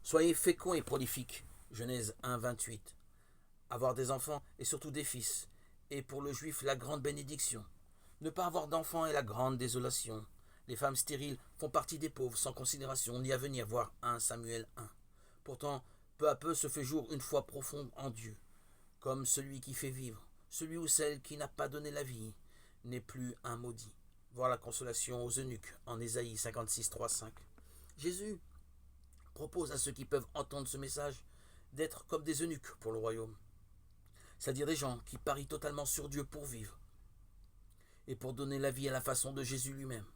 Soyez féconds et prolifiques. Genèse 1, 28. Avoir des enfants et surtout des fils est pour le juif la grande bénédiction. Ne pas avoir d'enfants est la grande désolation. Les femmes stériles font partie des pauvres sans considération ni avenir, voir 1 Samuel 1. Pourtant, peu à peu se fait jour une foi profonde en Dieu, comme celui qui fait vivre, celui ou celle qui n'a pas donné la vie, n'est plus un maudit. Voir la consolation aux eunuques en Ésaïe 56, 3, 5. Jésus propose à ceux qui peuvent entendre ce message d'être comme des eunuques pour le royaume, c'est-à-dire des gens qui parient totalement sur Dieu pour vivre et pour donner la vie à la façon de Jésus lui-même.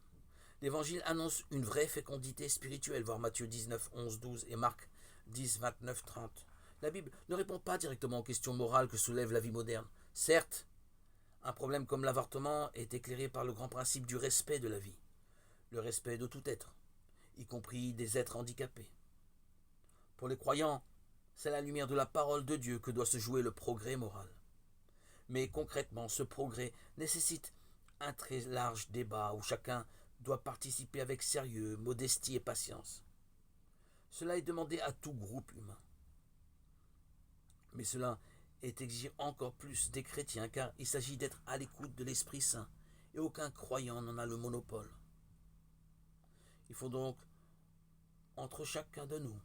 L'Évangile annonce une vraie fécondité spirituelle, voir Matthieu 19, 11, 12 et Marc 10, 29, 30. La Bible ne répond pas directement aux questions morales que soulève la vie moderne. Certes, un problème comme l'avortement est éclairé par le grand principe du respect de la vie, le respect de tout être, y compris des êtres handicapés. Pour les croyants, c'est à la lumière de la parole de Dieu que doit se jouer le progrès moral. Mais concrètement, ce progrès nécessite un très large débat où chacun doit participer avec sérieux, modestie et patience. Cela est demandé à tout groupe humain. Mais cela est exigé encore plus des chrétiens car il s'agit d'être à l'écoute de l'Esprit Saint et aucun croyant n'en a le monopole. Il faut donc, entre chacun de nous,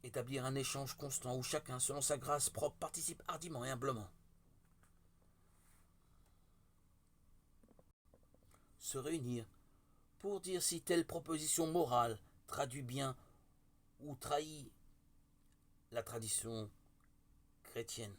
établir un échange constant où chacun, selon sa grâce propre, participe hardiment et humblement. Se réunir pour dire si telle proposition morale traduit bien ou trahit la tradition chrétienne.